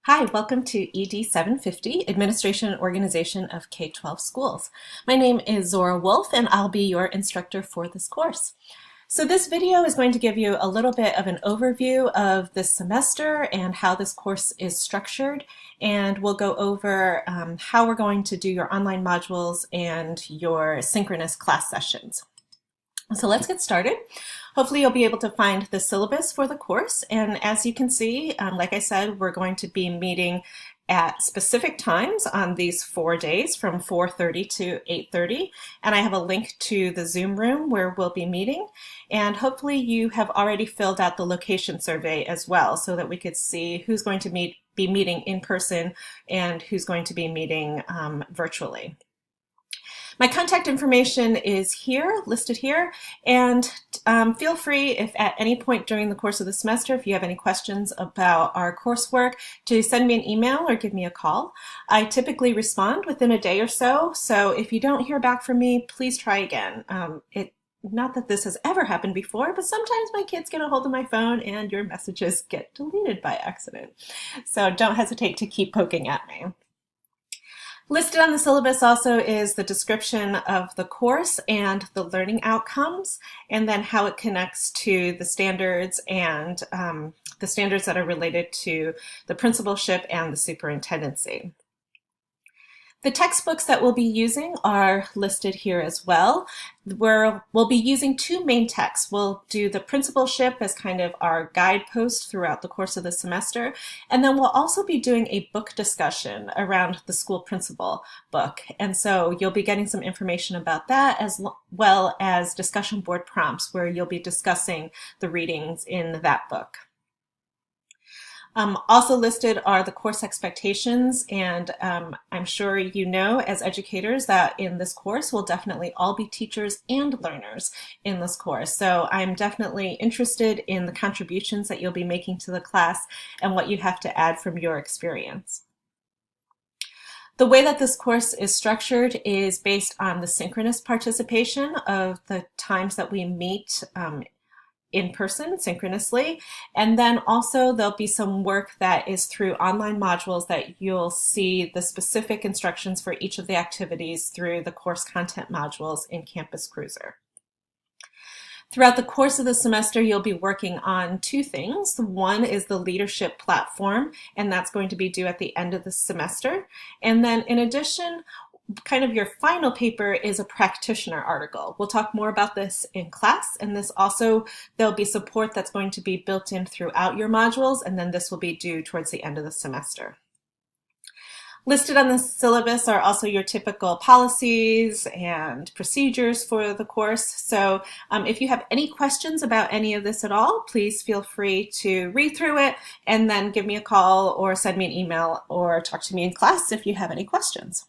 Hi, welcome to ED 750, Administration and Organization of K-12 Schools. My name is Zora Wolf and I'll be your instructor for this course. So this video is going to give you a little bit of an overview of this semester and how this course is structured, and we'll go over how we're going to do your online modules and your synchronous class sessions. So let's get started. Hopefully you'll be able to find the syllabus for the course, and as you can see, like I said, we're going to be meeting at specific times on these 4 days from 4:30 to 8:30, and I have a link to the Zoom room where we'll be meeting, and hopefully you have already filled out the location survey as well so that we could see who's going to be meeting in person and who's going to be meeting virtually. My contact information is here, listed here, and feel free if at any point during the course of the semester, if you have any questions about our coursework, to send me an email or give me a call. I typically respond within a day or so, so if you don't hear back from me, please try again. Not that this has ever happened before, but sometimes my kids get a hold of my phone and your messages get deleted by accident. So don't hesitate to keep poking at me. Listed on the syllabus also is the description of the course and the learning outcomes, and then how it connects to the standards and the standards that are related to the principalship and the superintendency. The textbooks that we'll be using are listed here as well. We'll be using two main texts. We'll do the principalship as kind of our guidepost throughout the course of the semester, and then we'll also be doing a book discussion around the school principal book. And so you'll be getting some information about that, as well as discussion board prompts where you'll be discussing the readings in that book. Also listed are the course expectations, and I'm sure you know as educators that in this course we'll definitely all be teachers and learners in this course. So I'm definitely interested in the contributions that you'll be making to the class and what you have to add from your experience. The way that this course is structured is based on the synchronous participation of the times that we meet in person synchronously, and then also there'll be some work that is through online modules that you'll see the specific instructions for each of the activities through the course content modules in Campus Cruiser. Throughout the course of the semester, you'll be working on two things. One is the leadership platform, and that's going to be due at the end of the semester. And then in addition, kind of your final paper is a practitioner article. We'll talk more about this in class, and this also, there'll be support that's going to be built in throughout your modules, and then this will be due towards the end of the semester. Listed on the syllabus are also your typical policies and procedures for the course. So if you have any questions about any of this at all, please feel free to read through it and then give me a call or send me an email or talk to me in class if you have any questions.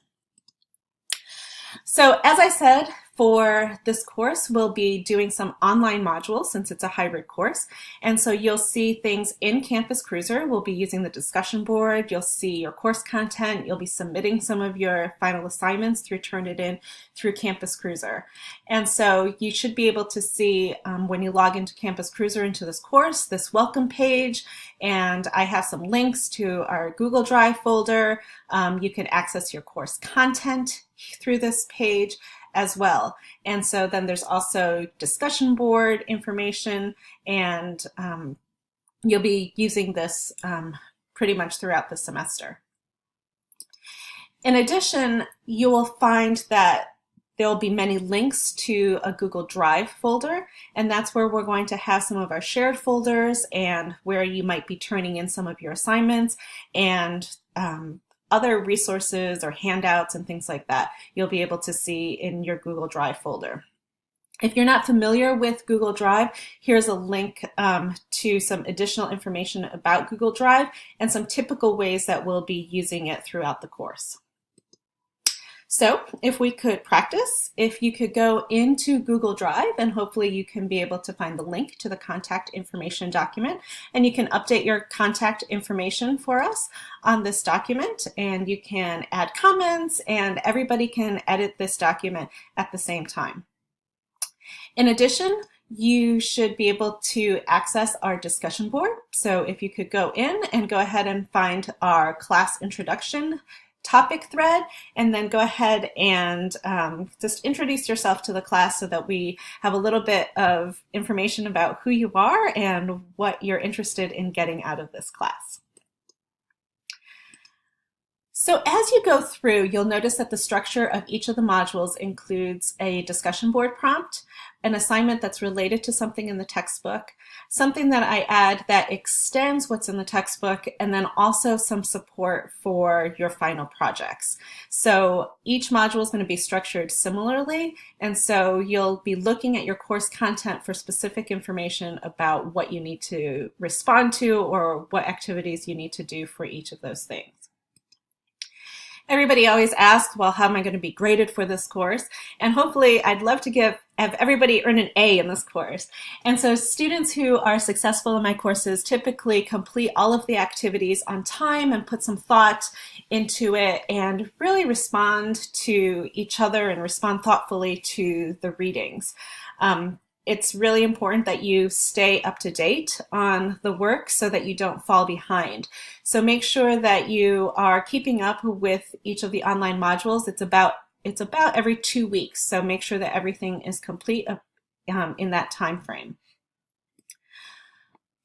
So as I said, for this course, we'll be doing some online modules since it's a hybrid course. And so you'll see things in Campus Cruiser. We'll be using the discussion board. You'll see your course content. You'll be submitting some of your final assignments through Turnitin through Campus Cruiser. And so you should be able to see when you log into Campus Cruiser into this course, this welcome page, and I have some links to our Google Drive folder. You can access your course content through this page as well. And so then there's also discussion board information, and you'll be using this pretty much throughout the semester. In addition, you will find that there will be many links to a Google Drive folder, and that's where we're going to have some of our shared folders and where you might be turning in some of your assignments and other resources or handouts and things like that you'll be able to see in your Google Drive folder. If you're not familiar with Google Drive, here's a link to some additional information about Google Drive and some typical ways that we'll be using it throughout the course. So if we could practice, if you could go into Google Drive, and hopefully you can be able to find the link to the contact information document, and you can update your contact information for us on this document, and you can add comments, and everybody can edit this document at the same time. In addition, you should be able to access our discussion board. So if you could go in and go ahead and find our class introduction topic thread, and then go ahead and just introduce yourself to the class so that we have a little bit of information about who you are and what you're interested in getting out of this class. So as you go through, you'll notice that the structure of each of the modules includes a discussion board prompt, an assignment that's related to something in the textbook, something that I add that extends what's in the textbook, and then also some support for your final projects. So each module is going to be structured similarly, and so you'll be looking at your course content for specific information about what you need to respond to or what activities you need to do for each of those things. Everybody always asks, well, how am I going to be graded for this course? And hopefully I'd love to have everybody earn an A in this course. And so students who are successful in my courses typically complete all of the activities on time and put some thought into it and really respond to each other and respond thoughtfully to the readings. It's really important that you stay up to date on the work so that you don't fall behind. So make sure that you are keeping up with each of the online modules. It's about every 2 weeks, so make sure that everything is complete in that time frame.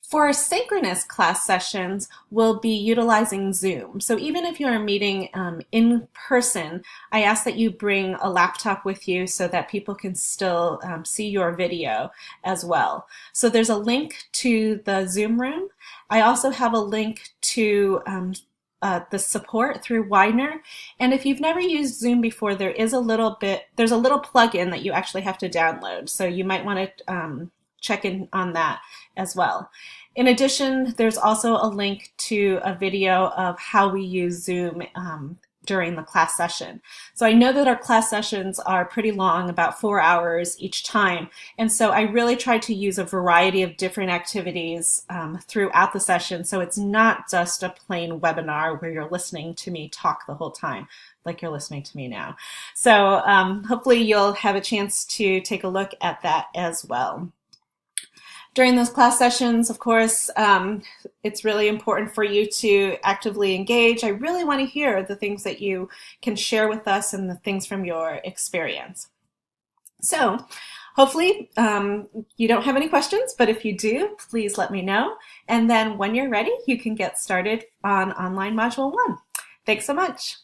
For synchronous class sessions, we'll be utilizing Zoom. So even if you're meeting in person, I ask that you bring a laptop with you so that people can still see your video as well. So there's a link to the Zoom room. I also have a link to the support through Widener. And if you've never used Zoom before, there's a little plugin that you actually have to download. So you might want to check in on that as well. In addition, there's also a link to a video of how we use Zoom during the class session. So I know that our class sessions are pretty long, about 4 hours each time. And so I really try to use a variety of different activities throughout the session. So it's not just a plain webinar where you're listening to me talk the whole time, like you're listening to me now. So hopefully you'll have a chance to take a look at that as well. During those class sessions, of course, it's really important for you to actively engage. I really want to hear the things that you can share with us and the things from your experience. So hopefully you don't have any questions, but if you do, please let me know. And then when you're ready, you can get started on online module 1. Thanks so much.